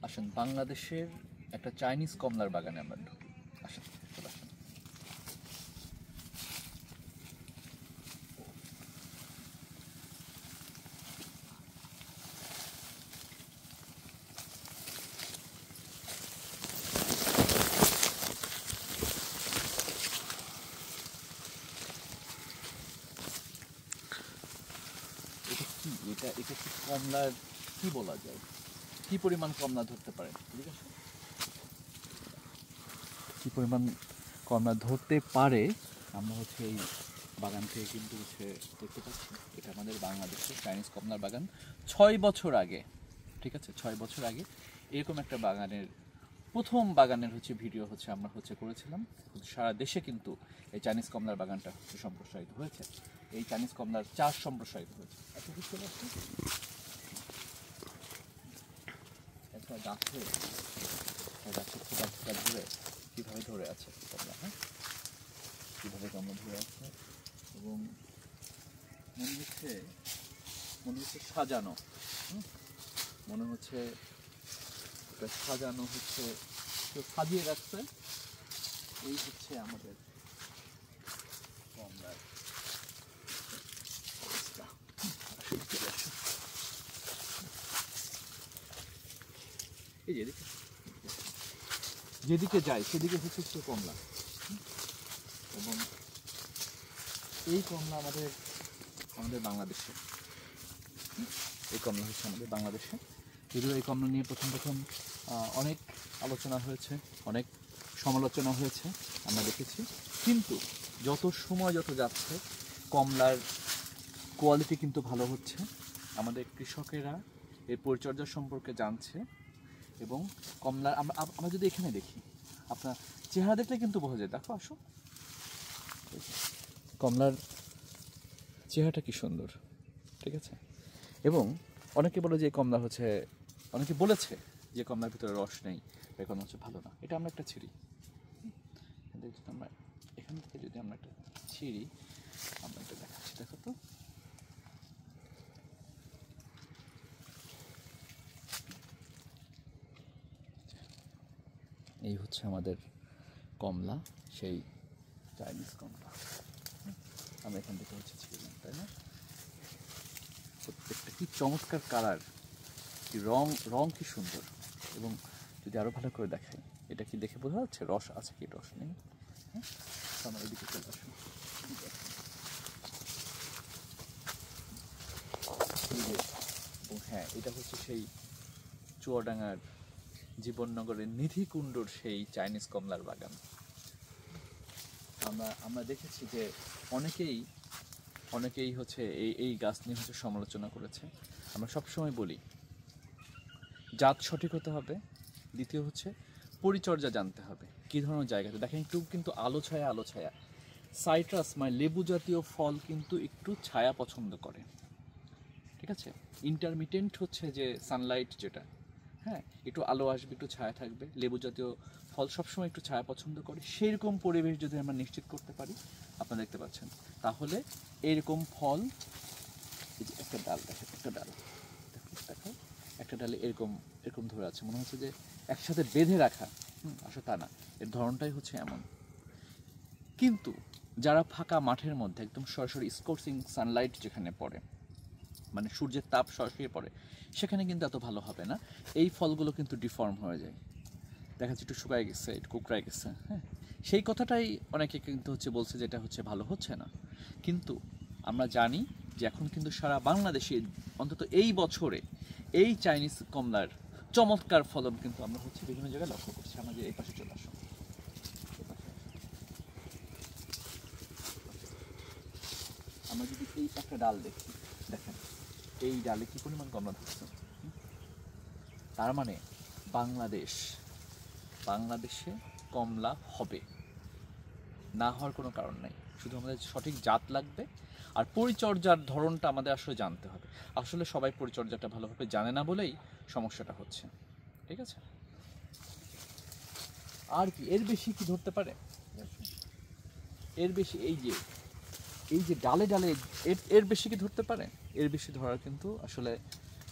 আসেন বাংলাদেশের একটা চাইনিজ কমলার বাগানে আমরা ঢুকি। আসেন, চলে আসেন। এটা কি কমলার কি বলা যায়, কি পরিমাণ কমলা ধরতে পারে? ঠিক আছে, কি পরিমাণ কমলা ধরতে পারে আমরা হচ্ছে এই বাগান থেকে কিন্তু হচ্ছে দেখতে পাচ্ছি। এটা আমাদের বাংলাদেশের চাইনিজ কমলার বাগান। 6 বছর আগে, ঠিক আছে, 6 বছর আগে এরকম একটা বাগানের প্রথম বাগানের হচ্ছে ভিডিও হচ্ছে আমরা হচ্ছে করেছিলাম। সারা দেশে কিন্তু এই চাইনিজ কমলার বাগানটা হচ্ছে সম্প্রসারিত হয়েছে, এই চাইনিজ কমলার চাষ সম্প্রসারিত হয়েছে। একটা বুঝতে পারছি একটা গাছে গাছটা ধরে কীভাবে ধরে আছে কমলা, হ্যাঁ, কীভাবে কমলা ধরে আছে এবং মনে হচ্ছে সাজানো, মনে হচ্ছে এটা সাজানো হচ্ছে, কেউ সাজিয়ে রাখছে। এই হচ্ছে আমাদের কমলার অবস্থা। এই যেদিকে যায় সেদিকে হচ্ছে কমলা, এবং এই কমলা আমাদের বাংলাদেশে, এই কমলা হচ্ছে আমাদের বাংলাদেশে। যদিও এই কমলা নিয়ে প্রথম অনেক আলোচনা হয়েছে, অনেক সমালোচনা হয়েছে আমরা দেখেছি, কিন্তু যত সময় যাচ্ছে কমলার কোয়ালিটি কিন্তু ভালো হচ্ছে। আমাদের কৃষকেরা এই পরিচর্যা সম্পর্কে জানছে, এবং কমলার আমরা যদি এখানে দেখি, আপনার চেহারা দেখলে কিন্তু বোঝা যায়। দেখো, আসো, কমলার চেহারাটা কি সুন্দর, ঠিক আছে। এবং অনেকে বলে যে কমলা হচ্ছে, অনেকে বলেছে যে কমলার ভিতরে রস নেই, এখন হচ্ছে ভালো না। এটা আমরা একটা ছিঁড়ি, আমরা এখান থেকে যদি আমরা একটা ছিঁড়ি, আমরা এটা দেখাচ্ছি, দেখো তো। এই হচ্ছে আমাদের কমলা, সেই চাইনিজ কমলা। আমরা এখান থেকে হচ্ছে ছিঁড়লাম, তাই না? প্রত্যেকটা কি চমৎকার কালার, কি রং কি সুন্দর। এবং যদি আরো ভালো করে দেখাই, এটা কি দেখে বোঝা যাচ্ছে রস আছে কি রস নেই? হ্যাঁ, আমার এদিকে চলে আসুন। হ্যাঁ, এটা হচ্ছে সেই চুয়াডাঙ্গার জীবননগরের নিধিকুণ্ডর সেই চাইনিজ কমলার বাগান। আমরা দেখেছি যে অনেকেই হচ্ছে এই গাছ নিয়ে হচ্ছে সমালোচনা করেছে। আমরা সবসময় বলি জাত সঠিক হতে হবে, দ্বিতীয় হচ্ছে পরিচর্যা জানতে হবে, কী ধরনের জায়গাতে। দেখেন একটু কিন্তু আলো ছায়া সাইট্রাস মানে লেবু জাতীয় ফল কিন্তু একটু ছায়া পছন্দ করে, ঠিক আছে। ইন্টারমিটেন্ট হচ্ছে যে সানলাইট যেটা, হ্যাঁ, একটু আলো আসবে, একটু ছায়া থাকবে। লেবু জাতীয় ফল সবসময় একটু ছায়া পছন্দ করে। সেরকম পরিবেশ যদি আমরা নিশ্চিত করতে পারি, আপনারা দেখতে পাচ্ছেন, তাহলে এরকম ফল, এই যে একটা ডাল দেখেন, একটা ডাল দেখো, একটা ডালে এরকম ধরে আছে, মনে হচ্ছে যে একসাথে বেঁধে রাখা। আসলে তা না, এর ধরনটাই হচ্ছে এমন। কিন্তু যারা ফাঁকা মাঠের মধ্যে একদম সরাসরি স্কোর্সিং সানলাইট যেখানে পড়ে, মানে সূর্যের তাপ সরাসরি পড়ে, সেখানে কিন্তু এত ভালো হবে না। এই ফলগুলো কিন্তু ডিফর্ম হয়ে যায়, দেখা যাচ্ছে একটু শুকায় গেছে, একটু কুকড়ায় গেছে। হ্যাঁ, সেই কথাটাই অনেকে কিন্তু হচ্ছে বলছে যে এটা হচ্ছে ভালো হচ্ছে না। কিন্তু আমরা জানি যে এখন কিন্তু সারা বাংলাদেশে অন্তত এই বছরে এই চাইনিজ কমলার চমৎকার ফলন কিন্তু আমরা হচ্ছে বিভিন্ন জায়গায় লক্ষ্য করছি। আমাদের এই পাশে চলে আসো, আমরা যদি এই একটা ডাল দেখি, দেখেন এই ডালে কি পরিমাণ কমলা ধরছে। তার মানে বাংলাদেশে কমলা হবে, না হওয়ার কোনো কারণ নাই। শুধু আমাদের সঠিক জাত লাগবে, আর পরিচর্যার ধরনটা আমাদের আসলে জানতে হবে। আসলে সবাই পরিচর্যাটা ভালোভাবে জানে না বলেই সমস্যাটা হচ্ছে, ঠিক আছে। আর কি এর বেশি কি ধরতে পারে? এর বেশি এই যে ডালে এর বেশি কি ধরতে পারে? এর বেশি ধরার কিন্তু আসলে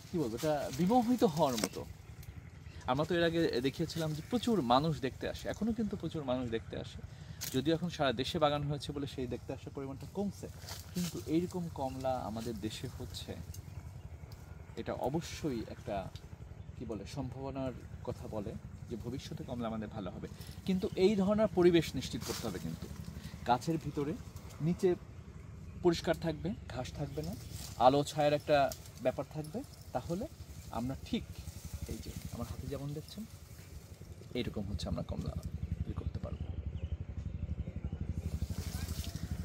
কি বলবো, এটা বিমোহিত হওয়ার মতো। আমরা তো এর আগে দেখিয়েছিলাম যে প্রচুর মানুষ দেখতে আসে, এখনও কিন্তু প্রচুর মানুষ দেখতে আসে, যদিও এখন সারা দেশে বাগান হয়েছে বলে সেই দেখতে আসার পরিমাণটা কমছে, কিন্তু এইরকম কমলা আমাদের দেশে হচ্ছে, এটা অবশ্যই একটা কি বলে সম্ভাবনার কথা বলে যে ভবিষ্যতে কমলা আমাদের ভালো হবে। কিন্তু এই ধরনের পরিবেশ নিশ্চিত করতে হবে, কিন্তু গাছের ভিতরে নিচে পরিষ্কার থাকবে, ঘাস থাকবে না, আলো ছায়ার একটা ব্যাপার থাকবে, তাহলে আমরা ঠিক এই যে আমার হাতে যেমন দেখছেন এইরকম হচ্ছে আমরা কমলা